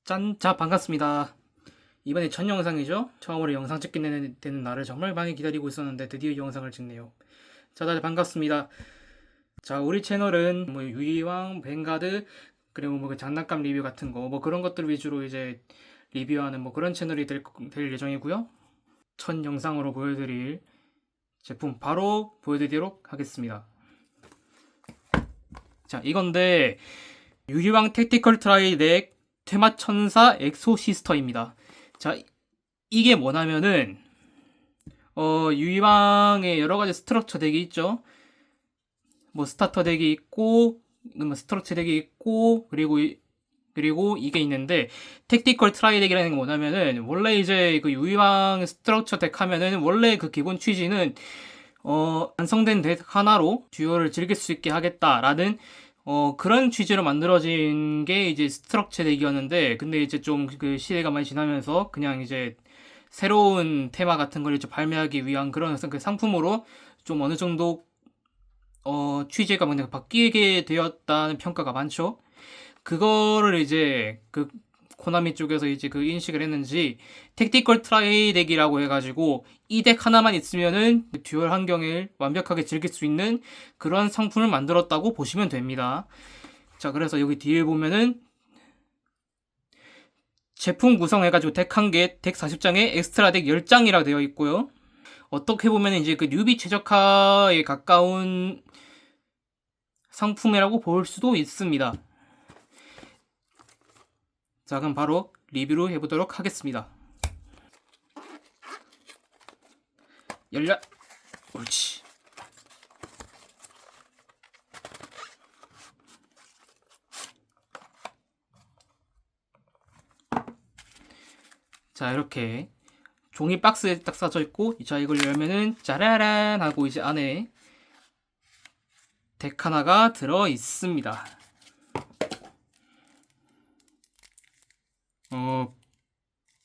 짠! 자, 반갑습니다. 이번에 첫 영상이죠? 처음으로 영상 찍게 되는 날을 정말 많이 기다리고 있었는데 드디어 영상을 찍네요. 자, 다들 반갑습니다. 자, 우리 채널은 뭐 유이왕, 뱅가드, 그리고 뭐 그 장난감 리뷰 같은 거, 뭐 그런 것들 위주로 이제 리뷰하는 뭐 그런 채널이 될 예정이고요. 첫 영상으로 보여드릴 제품 바로 보여드리도록 하겠습니다. 자, 이건데 유이왕 택티컬 트라이 덱 퇴마천사 엑소시스터입니다. 자, 이게 뭐냐면은 유이왕의 여러가지 스트럭처 덱이 있죠. 뭐 스타터 덱이 있고 뭐 스트럭처 덱이 있고 그리고 이게 있는데, 택티컬 트라이 덱이라는 게 뭐냐면은 원래 이제 그 유이왕 스트럭처 덱 하면은 원래 그 기본 취지는 완성된 덱 하나로 듀얼을 즐길 수 있게 하겠다라는 그런 취지로 만들어진 게 이제 스트럭처 덱이었는데, 근데 이제 좀 그 시대가 많이 지나면서 그냥 이제 새로운 테마 같은 걸 이제 발매하기 위한 그런 그 상품으로 좀 어느 정도 취지가 그냥 바뀌게 되었다는 평가가 많죠. 그거를 이제 그 코나미 쪽에서 이제 그 인식을 했는지 택티컬 트라이 덱이라고 해가지고 이 덱 하나만 있으면은 듀얼 환경을 완벽하게 즐길 수 있는 그런 상품을 만들었다고 보시면 됩니다. 자, 그래서 여기 뒤에 보면은 제품 구성해가지고 덱 1개, 덱 40장에 엑스트라 덱 10장이라 되어 있고요. 어떻게 보면 이제 그 뉴비 최적화에 가까운 상품이라고 볼 수도 있습니다. 자, 그럼 바로 리뷰를 해보도록 하겠습니다. 열려! 옳지. 자, 이렇게 종이 박스에 딱 싸져 있고, 자, 이걸 열면은 짜라란 하고 이제 안에 덱 하나가 들어 있습니다.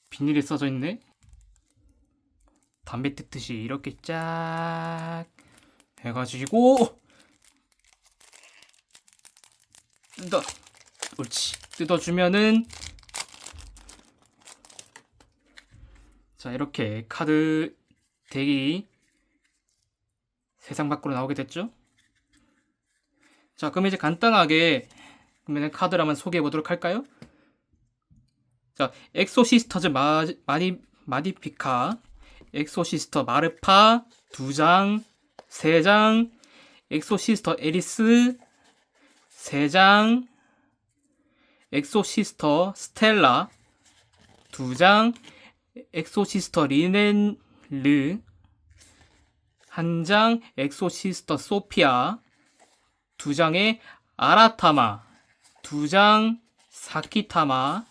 비닐에 써져 있네. 담배 뜯듯이 이렇게 쫙 해가지고 옳지. 뜯어주면은 자, 이렇게 카드 덱이 세상 밖으로 나오게 됐죠. 자, 그럼 이제 간단하게 그러면 카드를 한번 소개해 보도록 할까요? 자, 엑소시스터즈 마디피카, 엑소시스터 마르파 2장, 3장, 엑소시스터 에리스 3장, 엑소시스터 스텔라 2장, 엑소시스터 리넨르 1장, 엑소시스터 소피아 2장에 아라타마 2장, 사키타마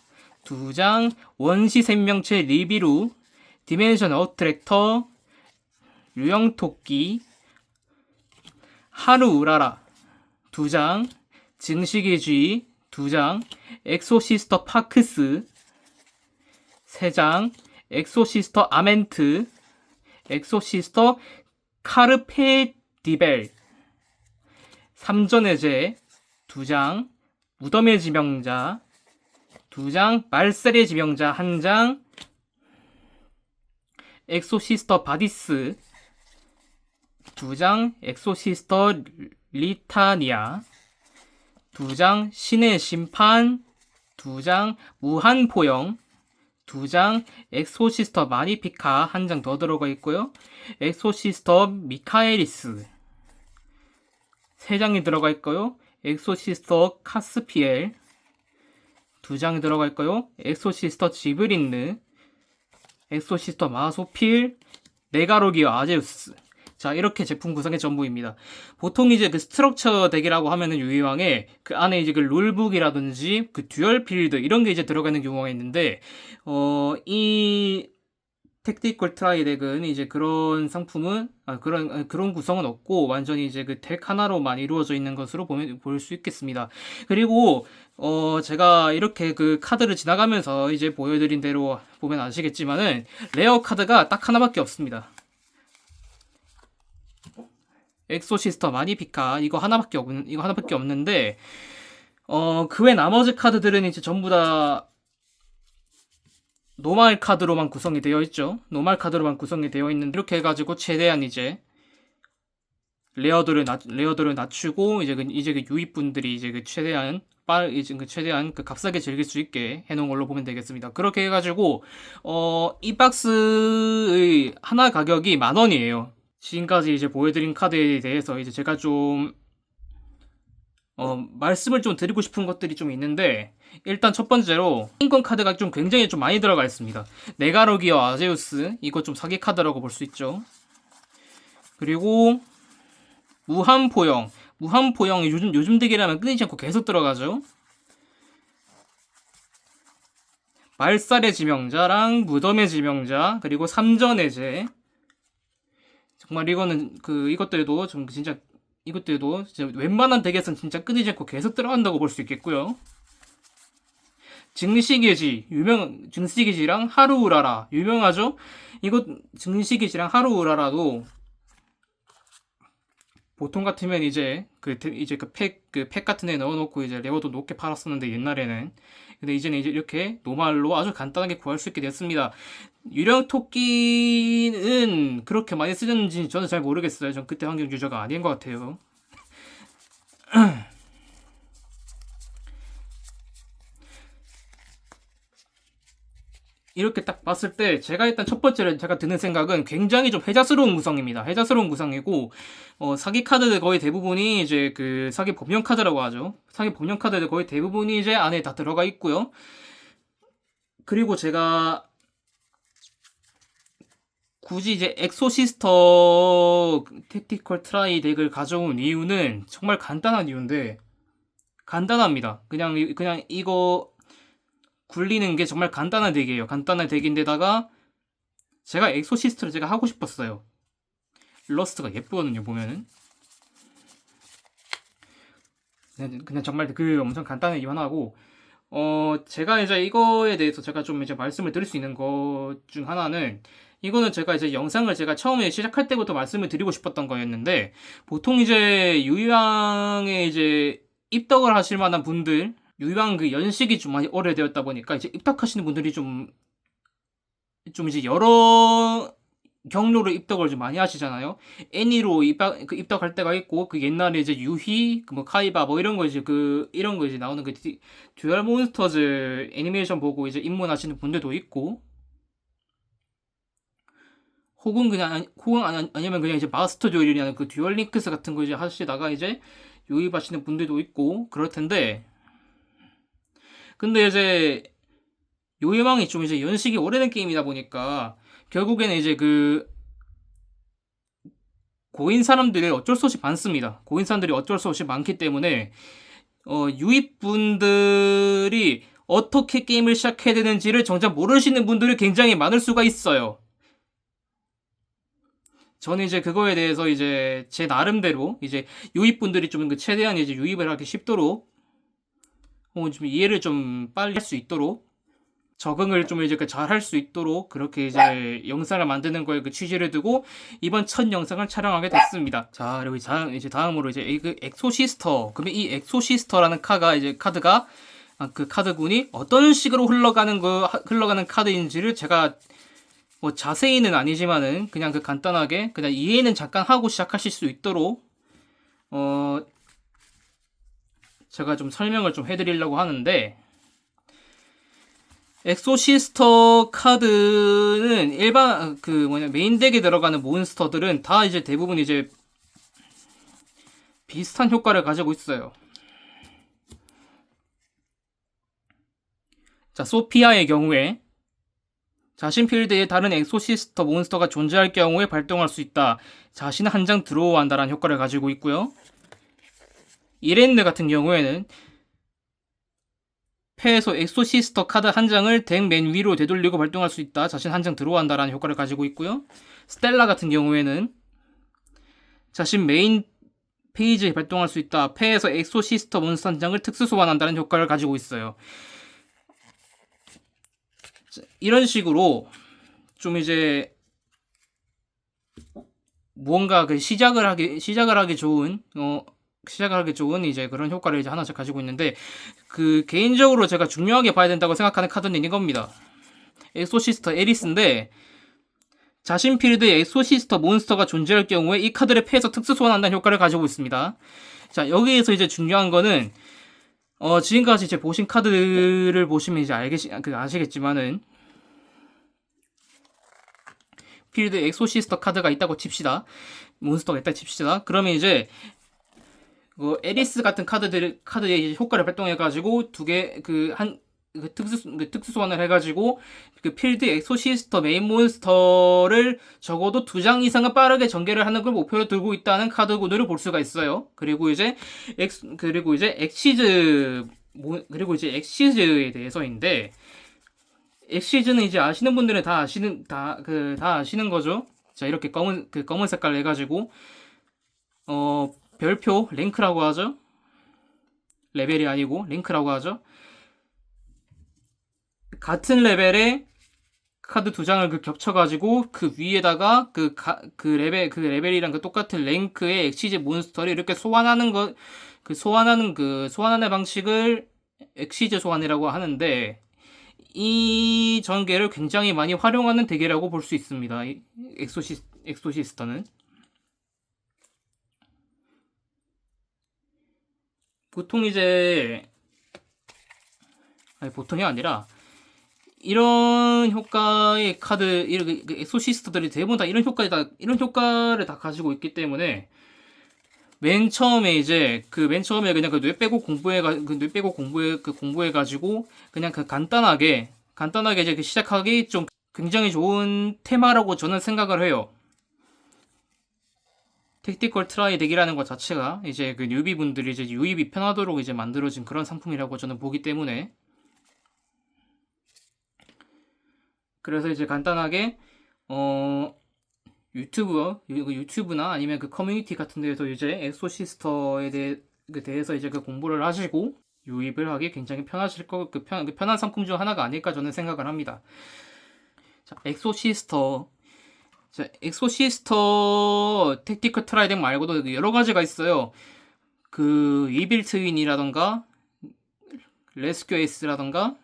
2장, 원시 생명체 리비루, 디멘션 어트랙터, 유영토끼, 하루우라라 2장, 증식의 쥐 2장, 엑소시스터 파크스 3장, 엑소시스터 아멘트, 엑소시스터 카르페디벨 3전의 제 2장, 무덤의 지명자 2장, 말셀의 지명자 1장, 엑소시스터 바디스 2장, 엑소시스터 리타니아 2장, 신의 심판 2장, 무한포영 2장, 엑소시스터 마니피카 1장 더 들어가 있고요. 엑소시스터 미카에리스 3장이 들어가 있고요. 엑소시스터 카스피엘 2장이 들어가 있고요. 엑소시스터 지브린느, 엑소시스터 마소필, 네가로기어 아제우스. 자, 이렇게 제품 구성의 전부입니다. 보통 이제 그 스트럭처 덱이라고 하면은 유이왕에 그 안에 이제 그 룰북이라든지 그 듀얼 필드 이런 게 이제 들어가는 경우가 있는데, 이 택티컬 트라이 덱은 이제 그런 상품은 그런 구성은 없고 완전히 이제 그 덱 하나로만 이루어져 있는 것으로 볼 수 있겠습니다. 그리고 제가 이렇게 그 카드를 지나가면서 이제 보여드린 대로 보면 아시겠지만은 레어 카드가 딱 하나밖에 없습니다. 엑소시스터 마니피카 이거 하나밖에 없는데 그 외 나머지 카드들은 이제 전부 다 노말 카드로만 구성이 되어 있죠. 노말 카드로만 구성이 되어 있는데 이렇게 해가지고 최대한 이제 레어들을 낮추고 이제 그 유입분들이 이제 그 최대한 최대한 그 값싸게 즐길 수 있게 해놓은 걸로 보면 되겠습니다. 그렇게 해가지고 이 박스의 하나 가격이 10,000원이에요. 지금까지 이제 보여드린 카드에 대해서 이제 제가 좀 말씀을 좀 드리고 싶은 것들이 좀 있는데, 일단 첫 번째로 인권 카드가 좀 굉장히 좀 많이 들어가 있습니다. 네가로기어 아제우스, 이거 좀 사기 카드라고 볼 수 있죠. 그리고 무한포영 요즘 덱이라면 끊이지 않고 계속 들어가죠. 말살의 지명자랑 무덤의 지명자, 그리고 삼전의 제. 정말 이것들도 진짜 웬만한 덱에서는 진짜 끊이지 않고 계속 들어간다고 볼 수 있겠고요. 증시계지랑 하루우라라 유명하죠? 이거 증시계지랑 하루우라라도 보통 같으면 이제 팩 같은 데 넣어놓고 이제 레어도 높게 팔았었는데 옛날에는. 근데 이제는 이제 이렇게 노말로 아주 간단하게 구할 수 있게 됐습니다. 유령 토끼는 그렇게 많이 쓰는지 저는 잘 모르겠어요. 전 그때 환경 유저가 아닌 것 같아요. 이렇게 딱 봤을 때 제가 일단 첫 번째로 제가 드는 생각은 굉장히 좀 해자스러운 구성입니다. 해자스러운 구성이고 사기 카드들 거의 대부분이 이제 그 사기 범용 카드라고 하죠. 사기 범용 카드들 거의 대부분이 이제 안에 다 들어가 있고요. 그리고 제가 굳이 이제 엑소시스터 택티컬 트라이 덱을 가져온 이유는 정말 간단한 이유인데, 간단합니다. 그냥 이거 굴리는 게 정말 간단한 덱이에요. 간단한 덱인데다가 제가 엑소시스트를 제가 하고 싶었어요. 러스트가 예쁘거든요, 보면은. 그냥 정말 그 엄청 간단한 이유 하나고, 제가 이제 이거에 대해서 제가 좀 이제 말씀을 드릴 수 있는 것 중 하나는, 이거는 제가 이제 영상을 제가 처음에 시작할 때부터 말씀을 드리고 싶었던 거였는데, 보통 이제 유희왕에 이제 입덕을 하실 만한 분들, 유희왕 그 연식이 좀 많이 오래되었다 보니까 이제 입덕하시는 분들이 좀 이제 여러 경로로 입덕을 좀 많이 하시잖아요. 애니로 입덕할 때가 있고, 그 옛날에 이제 유희, 뭐 카이바 뭐 이런 거 이제 나오는 그 듀얼 몬스터즈 애니메이션 보고 이제 입문하시는 분들도 있고, 아니면 그냥 이제 마스터 듀얼이라는 그 듀얼 링크스 같은 거 이제 하시다가 이제 유입하시는 분들도 있고 그럴 텐데, 근데 이제 요예왕이 좀 이제 연식이 오래된 게임이다 보니까 결국에는 이제 그 고인 사람들이 어쩔 수 없이 많습니다. 고인 사람들이 어쩔 수 없이 많기 때문에 유입분들이 어떻게 게임을 시작해야 되는지를 정작 모르시는 분들이 굉장히 많을 수가 있어요. 저는 이제 그거에 대해서 이제 제 나름대로 이제 유입분들이 좀 최대한 이제 유입을 하기 쉽도록 좀 이해를 좀 빨리 할 수 있도록, 적응을 좀 이제 잘 할 수 있도록 그렇게 이제 영상을 만드는 거에 그 취지를 두고 이번 첫 영상을 촬영하게 됐습니다. 자, 그리고 이제 다음으로 이제 그 엑소시스터. 그러면 이 엑소시스터라는 카드가 그 카드군이 어떤 식으로 흘러가는 카드인지를 제가 뭐 자세히는 아니지만은 그냥 그 간단하게 그냥 이해는 잠깐 하고 시작하실 수 있도록 제가 좀 설명을 좀 해드리려고 하는데, 엑소시스터 카드는 일반 메인 덱에 들어가는 몬스터들은 다 이제 대부분 이제 비슷한 효과를 가지고 있어요. 자, 소피아의 경우에 자신 필드에 다른 엑소시스터 몬스터가 존재할 경우에 발동할 수 있다. 자신 한 장 드로우한다라는 효과를 가지고 있고요. 이렌느 같은 경우에는 패에서 엑소시스터 카드 한 장을 덱 맨 위로 되돌리고 발동할 수 있다. 자신 한 장 드로우한다라는 효과를 가지고 있고요. 스텔라 같은 경우에는 자신 메인 페이지에 발동할 수 있다. 패에서 엑소시스터 몬스터 한 장을 특수 소환한다는 효과를 가지고 있어요. 이런 식으로 좀 이제 무언가 시작을 하기 좋은 이제 그런 효과를 이제 하나씩 가지고 있는데, 그 개인적으로 제가 중요하게 봐야 된다고 생각하는 카드는 이겁니다. 엑소시스터 에리스인데 자신 필드에 엑소시스터 몬스터가 존재할 경우에 이 카드를 패해서 특수 소환한다는 효과를 가지고 있습니다. 자, 여기에서 이제 중요한 거는 지금까지 이제 보신 카드를 보시면 이제 아시겠지만은 필드에 엑소시스터 카드가 있다고 칩시다. 몬스터가 있다 칩시다. 그러면 이제 에리스 같은 카드의 이제 효과를 발동해가지고 특수 소환을 해가지고 그 필드 엑소시스터 메인 몬스터를 적어도 2장 이상은 빠르게 전개를 하는 걸 목표로 들고 있다는 카드 구도를 볼 수가 있어요. 그리고 이제 엑시즈에 대해서인데 엑시즈는 이제 아시는 분들은 다 아시는 거죠. 자, 이렇게 검은 색깔 해가지고 별표 랭크라고 하죠. 레벨이 아니고 랭크라고 하죠. 같은 레벨에 카드 2장을 겹쳐가지고 그 위에다가 레벨이랑 똑같은 랭크의 엑시즈 몬스터를 이렇게 소환하는 방식을 엑시즈 소환이라고 하는데 이 전개를 굉장히 많이 활용하는 덱이라고 볼 수 있습니다. 엑소시스터는 보통 보통이 아니라 이런 효과의 카드, 엑소시스터들이 대부분 다 이런 효과를 다 가지고 있기 때문에 맨 처음에 그냥 뇌 빼고 공부해가지고 그냥 간단하게 이제 시작하기 좀 굉장히 좋은 테마라고 저는 생각을 해요. 택티컬 트라이 덱이라는 것 자체가 이제 뉴비 분들이 이제 유입이 편하도록 이제 만들어진 그런 상품이라고 저는 보기 때문에 그래서 이제 간단하게 유튜브나 아니면 커뮤니티 같은 데에서 이제 엑소시스터에 대해서 이제 공부를 하시고 유입을 하기 굉장히 편하실 편한 상품 중 하나가 아닐까 저는 생각을 합니다. 자, 엑소시스터 택티컬 트라이 덱 말고도 여러 가지가 있어요. 이빌 트윈이라던가 레스큐 에이스라던가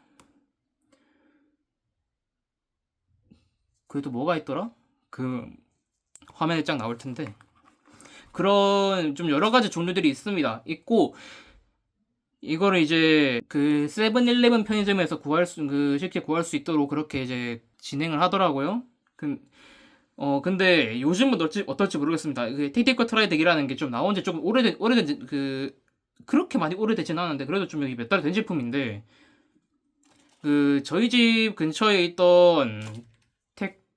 그래도 뭐가 있더라? 화면에 쫙 나올 텐데 그런 좀 여러 가지 종류들이 있습니다. 있고 이거를 이제 세븐일레븐 편의점에서 쉽게 구할 수 있도록 그렇게 이제 진행을 하더라고요. 근데 요즘은 어떨지 모르겠습니다. 택티컬 트라이 덱이라는 게 좀 나온 지 좀 오래된 그렇게 많이 오래되진 않았는데 그래도 좀 여기 몇 달 된 제품인데 저희 집 근처에 있던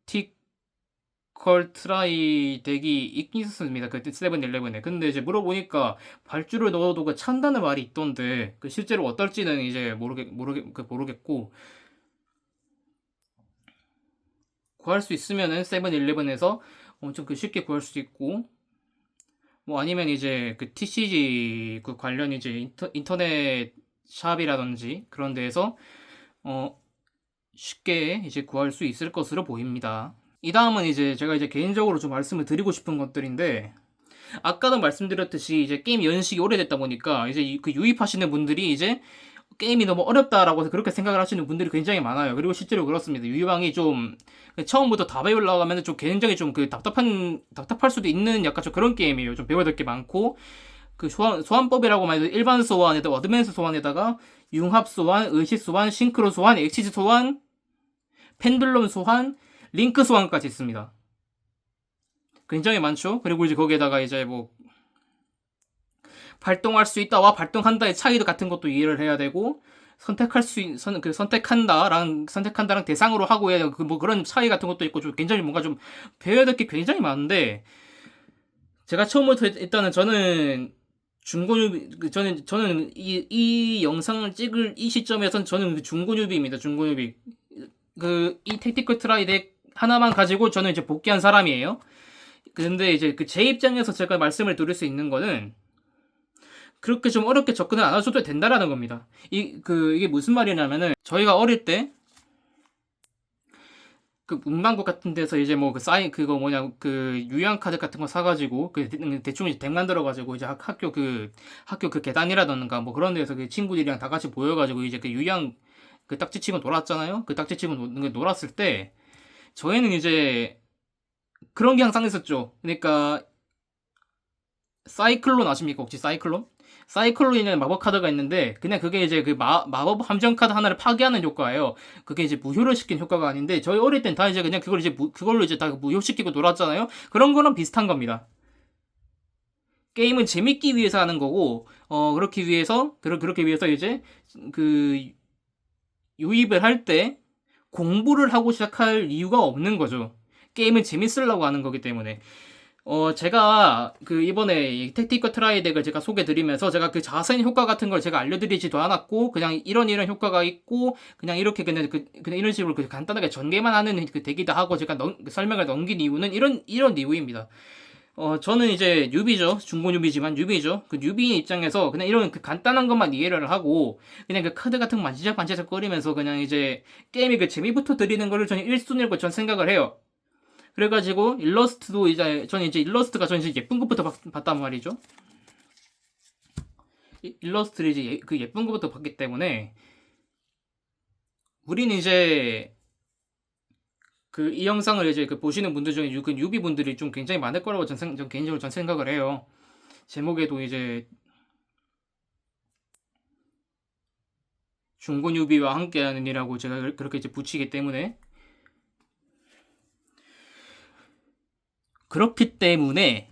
택티컬 트라이 덱이 있긴 있었습니다. 세븐일레븐에. 근데 이제 물어보니까 발주를 넣어도 찬다는 말이 있던데 실제로 어떨지는 이제 모르겠고 구할 수 있으면은 세븐일레븐에서 엄청 쉽게 구할 수 있고 뭐 아니면 이제 TCG 관련 이제 인터넷 샵이라든지 그런 데에서 쉽게 이제 구할 수 있을 것으로 보입니다. 이 다음은 이제 제가 이제 개인적으로 좀 말씀을 드리고 싶은 것들인데 아까도 말씀드렸듯이 이제 게임 연식이 오래됐다 보니까 이제 유입하시는 분들이 이제 게임이 너무 어렵다라고 그렇게 생각을 하시는 분들이 굉장히 많아요. 그리고 실제로 그렇습니다. 유희왕이 좀 처음부터 다 배우려고 하면 좀 굉장히 좀 답답할 수도 있는 약간 좀 그런 게임이에요. 좀 배워야 될 게 많고 소환법이라고 말해도 일반 소환에다 어드밴스 소환에다가 융합 소환, 의식 소환, 싱크로 소환, 엑시즈 소환, 펜듈럼 소환, 링크 소환까지 있습니다. 굉장히 많죠. 그리고 이제 거기에다가 이제 발동할 수 있다와 발동한다의 차이 같은 것도 이해를 해야 되고 선택한다랑 대상으로 하고 해야 되고 그런 차이 같은 것도 있고 좀 굉장히 뭔가 좀 배워야 될 게 굉장히 많은데 제가 처음부터 일단은 저는 저는 이 영상을 찍을 이 시점에선 저는 중고뉴비입니다. 중고뉴비. 이 택티컬 트라이 덱 하나만 가지고 저는 이제 복귀한 사람이에요. 근데 이제 제 입장에서 제가 말씀을 드릴 수 있는 거는 그렇게 좀 어렵게 접근을 안 하셔도 된다라는 겁니다. 이게 무슨 말이냐면은 저희가 어릴 때 문방구 같은 데서 이제 유형 카드 같은 거 사가지고 대충 이제 덱 만들어가지고 이제 학교 계단이라던가 그런 데서 친구들이랑 다 같이 모여가지고 이제 유형 그 딱지 치고 놀았잖아요. 그 딱지 치고 놀았을 때 저희는 이제 그런 게 항상 있었죠. 그러니까 사이클론 아십니까? 혹시 사이클론? 사이클론이라는 마법 카드가 있는데 그냥 그게 이제 그 마법 함정 카드 하나를 파괴하는 효과예요. 그게 이제 무효를 시킨 효과가 아닌데 저희 어릴 땐 다 이제 그냥 그걸 이제 그걸로 이제 다 무효시키고 놀았잖아요. 그런 거랑 비슷한 겁니다. 게임은 재밌기 위해서 하는 거고 그렇게 위해서 이제 그 유입을 할 때 공부를 하고 시작할 이유가 없는 거죠. 게임은 재밌으려고 하는 거기 때문에. 제가 그 이번에 이 택티컬 트라이 덱을 제가 소개 드리면서 제가 그 자세한 효과 같은 걸 제가 알려드리지도 않았고 그냥 이런 효과가 있고 그냥 이렇게 그냥 이런 식으로 간단하게 전개만 하는 그 덱이다 하고 제가 설명을 넘긴 이유는 이런 이유입니다. 저는 이제 뉴비죠. 중고 뉴비지만 뉴비죠. 그 뉴비의 입장에서 그냥 이런 그 간단한 것만 이해를 하고 그냥 그 카드 같은 거 만지작만지작 거리면서 그냥 이제 게임의 그 재미부터 드리는 거를 저는 1순위로 전 생각을 해요. 그래가지고 일러스트도 저는 이제 예쁜 것부터 봤단 말이죠. 일러스트를 이제 그 예쁜 것부터 봤기 때문에 우린 이제 그 이 영상을 이제 그 보시는 분들 중에 그 뉴비 분들이 좀 굉장히 많을 거라고 전 개인적으로 생각을 해요. 제목에도 이제 중고 뉴비와 함께하는 이라고 제가 그렇게 이제 붙이기 때문에 그렇기 때문에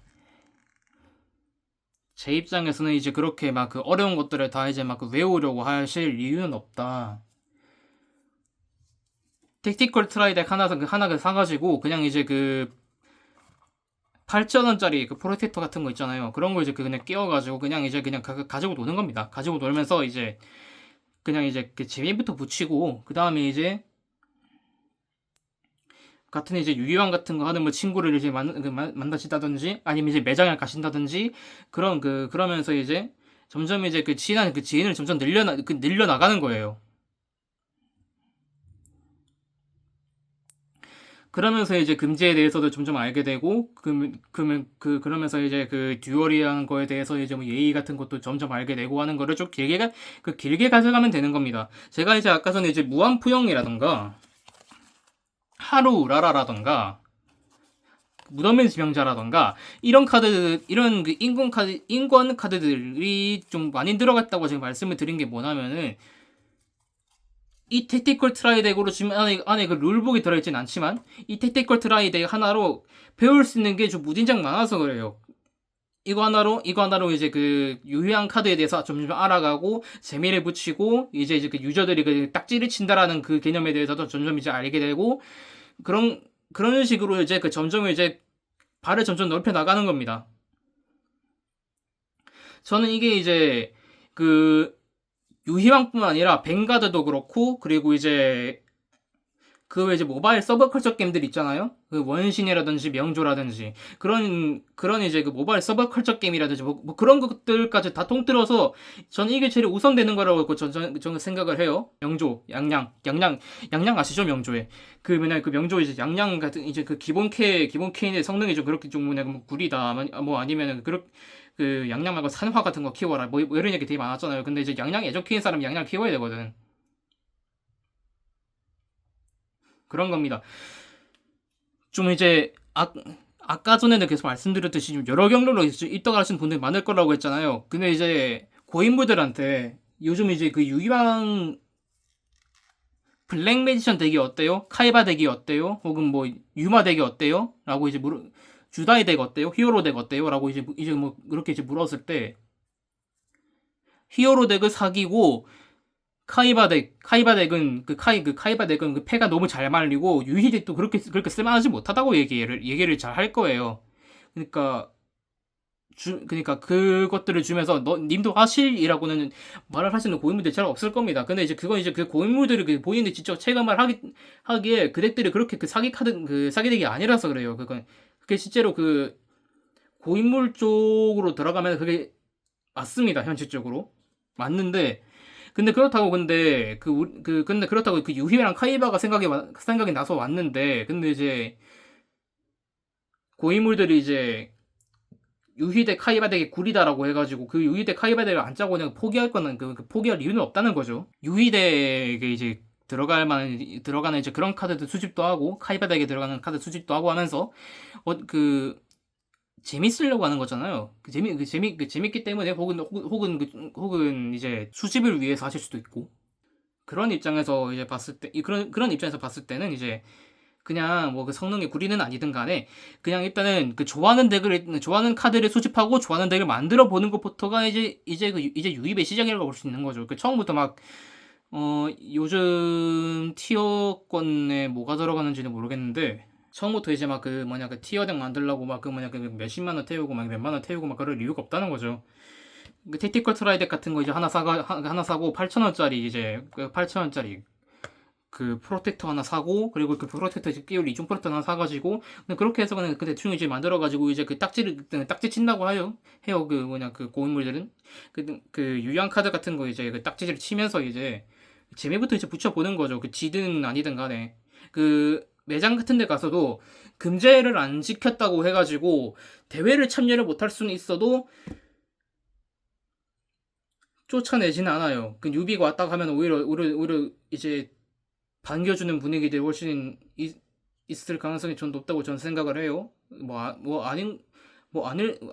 제 입장에서는 이제 그렇게 막 그 어려운 것들을 다 이제 막 외우려고 하실 이유는 없다. 택티컬 트라이덱 하나 사가지고 그냥 이제 그 8,000원짜리 그 프로텍터 같은 거 있잖아요. 그런 거 이제 그냥 끼워가지고 그냥 이제 그냥 가지고 노는 겁니다. 가지고 놀면서 이제 그냥 이제 그 재미부터 붙이고 그 다음에 이제 같은 이제 유희왕 같은 거 하는 뭐 친구를 이제 만나시다든지 아니면 이제 매장을 가신다든지 그러면서 이제 점점 이제 그 지인을 점점 늘려나가는 거예요. 그러면서 이제 금지에 대해서도 점점 알게 되고 그러면서 이제 그 듀얼이라는 거에 대해서 이제 뭐 예의 같은 것도 점점 알게 되고 하는 거를 좀 길게 가져가면 되는 겁니다. 제가 이제 아까 전에 이제 무한푸영이라던가 하루라라라던가 무덤의 지명자라던가 이런 그 인권 카드들이 좀 많이 들어갔다고 제가 말씀을 드린 게 뭐냐면은 이 택티컬 트라이 덱으로 지금 안에 그 룰북이 들어있진 않지만 이 택티컬 트라이 덱 하나로 배울 수 있는 게 좀 무진장 많아서 그래요. 이거 하나로 이제 그 유효한 카드에 대해서 점점 알아가고 재미를 붙이고 이제 그 유저들이 그 딱지를 친다라는 그 개념에 대해서도 점점 이제 알게 되고 그런 식으로 이제 그 점점 이제 발을 점점 넓혀 나가는 겁니다. 저는 이게 이제 그 유희왕뿐만 아니라 뱅가드도 그렇고 그리고 이제 그 외에 이제 모바일 서브컬처 게임들 있잖아요. 그 원신이라든지 명조라든지 그런 이제 그 모바일 서브컬처 게임이라든지 뭐 그런 것들까지 다 통틀어서 저는 이게 제일 우선되는 거라고 저는 생각을 해요. 명조, 양양 아시죠? 명조에 그 맨날 그 명조 이제 양양 같은 이제 그 기본 케인의 성능이 좀 그렇게 좀 그냥 뭐 구리다 뭐 아니면은 그 양양 말고 산화 같은 거 키워라 뭐 이런 얘기 되게 많았잖아요. 근데 이제 양양 애정 키우는 사람 양양 키워야 되거든. 그런 겁니다. 좀 이제 아까 전에도 계속 말씀드렸듯이 좀 여러 경로로 입덕하시는 분들이 많을 거라고 했잖아요. 근데 이제 고인물들한테 요즘 이제 그 유희왕 블랙 매지션 덱이 어때요? 카이바 덱이 어때요? 혹은 뭐 유마 덱이 어때요? 라고 이제 주다이 덱 어때요? 히어로 덱 어때요? 라고 이제 뭐 그렇게 이제 물었을 때 히어로 덱을 사기고 카이바 덱은 그 패가 너무 잘 말리고 유희 덱도 그렇게 쓸만하지 못하다고 얘기를 잘 할 거예요. 그러니까 그것들을 주면서 님도 하실이라고는 말을 하시는 고인물들이 잘 없을 겁니다. 근데 이제 그건 이제 그 고인물들이 그 본인이 직접 체감을 하기에 그 덱들이 그렇게 그 사기 덱이 아니라서 그래요. 그게 실제로 그 고인물 쪽으로 들어가면 그게 맞습니다. 현실적으로 맞는데 근데 그렇다고 그 유희랑 카이바가 생각이 나서 왔는데 근데 이제 고인물들이 이제 유희대 카이바 덱이 구리다라고 해가지고 그 유희대 카이바 덱을 안 짜고 그냥 포기할 거는 포기할 이유는 없다는 거죠. 유희대에 이제 들어가는 이제 그런 카드들 수집도 하고 카이바 덱에 들어가는 카드 수집도 하고 하면서 재밌으려고 하는 거잖아요. 재밌기 때문에 혹은 이제 수집을 위해서 하실 수도 있고 그런 입장에서 이제 봤을 때 그런 입장에서 봤을 때는 이제 그냥 뭐 그 성능이 구리는 아니든 간에 그냥 일단은 그 좋아하는 카드를 수집하고 좋아하는 덱을 만들어 보는 것부터가 이제 유입의 시작이라고 볼 수 있는 거죠. 그 처음부터 막 요즘 티어권에 뭐가 들어가는지는 모르겠는데 처음부터 이제 막 그 티어 덱 만들려고 막 그 몇십만 원 태우고 막 몇만 원 태우고 막 그럴 이유가 없다는 거죠. 그 택티컬 트라이 덱 같은 거 이제 하나 사고 8,000원짜리 이제 그 8,000원짜리 그 프로텍터 하나 사고 그리고 그 프로텍터 끼울 이중 프로텍터 하나 사가지고 그렇게 해서 그냥 그 대충 이제 만들어가지고 이제 그 딱지 친다고 해요. 그 고인물들은 그 유형 카드 같은 거 이제 그 딱지를 치면서 이제 재미부터 이제 붙여보는 거죠. 그 지든 아니든 간에 그 매장 같은 데 가서도 금제를 안 지켰다고 해가지고 대회를 참여를 못할 수는 있어도 쫓아내지는 않아요. 그 뉴비가 왔다 가면 오히려 이제 반겨주는 분위기들이 훨씬 있을 가능성이 전 높다고 저는 생각을 해요.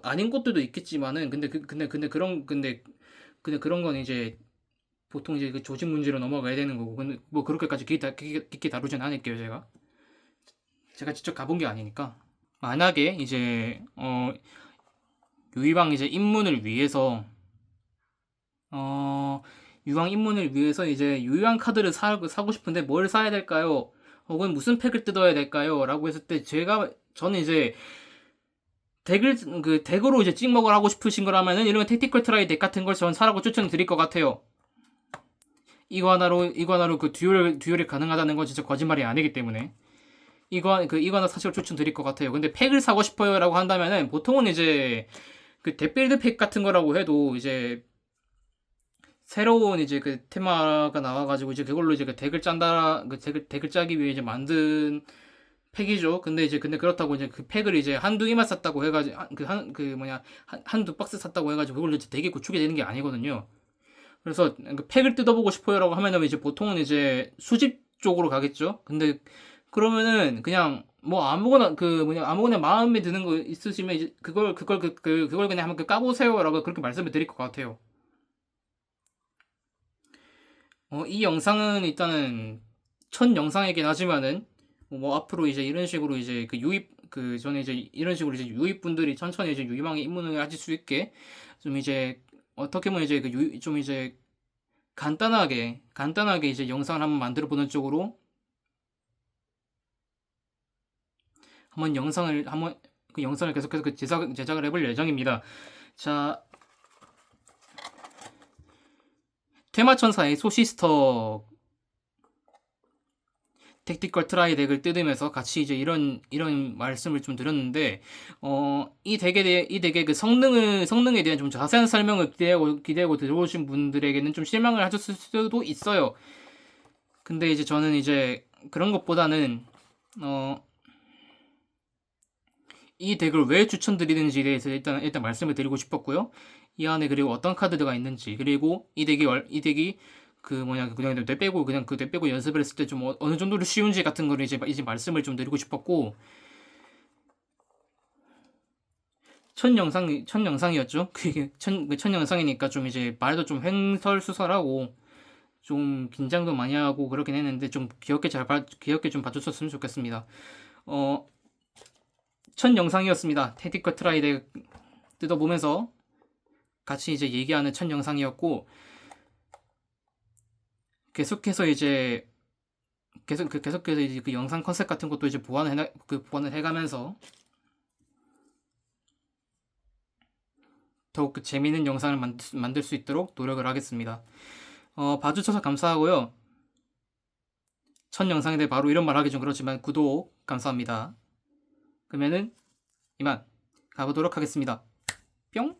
아닌 것들도 있겠지만은 근데 그런 건 이제 보통 이제 그 조직 문제로 넘어가야 되는 거고 근데 뭐 그렇게까지 깊게 다루진 않을게요. 제가 직접 가본 게 아니니까. 만약에 이제 유희왕 이제 입문을 위해서 유황 입문을 위해서 이제 유효한 카드를 사고 싶은데 뭘 사야 될까요? 혹은 무슨 팩을 뜯어야 될까요? 라고 했을 때 저는 이제 덱으로 이제 찍먹을 하고 싶으신 거라면은 이런 택티컬 트라이 덱 같은 걸 전 사라고 추천드릴 것 같아요. 이거 하나로 그 듀얼이 가능하다는 건 진짜 거짓말이 아니기 때문에 이거 하나 사실 추천드릴 것 같아요. 근데 팩을 사고 싶어요라고 한다면은 보통은 이제 그 덱빌드 팩 같은 거라고 해도 이제 새로운 이제 그 테마가 나와가지고 이제 그걸로 이제 그 덱을 짜기 위해 이제 만든 팩이죠. 근데 그렇다고 이제 그 팩을 이제 한두 개만 샀다고 해가지고 한두 박스 샀다고 해가지고 그걸로 이제 덱이 구축이 되는 게 아니거든요. 그래서 그 팩을 뜯어보고 싶어요라고 하면은 이제 보통은 이제 수집 쪽으로 가겠죠. 근데 그러면은 그냥 뭐 아무거나 마음에 드는 거 있으시면 이제 그걸 그냥 한번 까보세요라고 그렇게 말씀을 드릴 것 같아요. 이 영상은 일단은 첫 영상이긴 하지만은 뭐 앞으로 이제 이런 식으로 이제 저는 이제 이런 식으로 이제 유입분들이 천천히 이제 유희망에 입문을 하실 수 있게 좀 이제 어떻게 보면 이제 좀 이제 간단하게 이제 영상을 한번 만들어 보는 쪽으로 그 영상을 계속해서 제작을 해볼 예정입니다. 자, 테마천사의 소시스터 택티컬 트라이 덱을 뜯으면서 같이 이제 이런 말씀을 좀 드렸는데 이 덱의 그 성능에 대한 좀 자세한 설명을 기대하고 들어오신 분들에게는 좀 실망을 하셨을 수도 있어요. 근데 이제 저는 이제 그런 것보다는 이 덱을 왜 추천드리는지에 대해서 일단 말씀을 드리고 싶었고요. 이 안에 그리고 어떤 카드가 있는지 그리고 이 덱이 그냥 뇌 빼고 연습을 했을 때 좀 어느 정도로 쉬운지 같은 거를 이제 말씀을 좀 드리고 싶었고 첫 영상이었죠. 그게 첫 영상이니까 좀 이제 말도 좀 횡설수설하고 좀 긴장도 많이 하고 그렇긴 했는데 좀 귀엽게 좀 봐주셨으면 좋겠습니다. 첫 영상이었습니다. 택티컬 트라이 덱 뜯어보면서 같이 이제 얘기하는 첫 영상이었고 계속해서 이제 그 영상 컨셉 같은 것도 이제 보완을 해가면서 더욱 그 재미있는 영상을 만들 수 있도록 노력을 하겠습니다. 봐주셔서 감사하고요. 첫 영상인데 바로 이런 말 하기 좀 그렇지만 구독 감사합니다. 그러면은 이만 가보도록 하겠습니다. 뿅!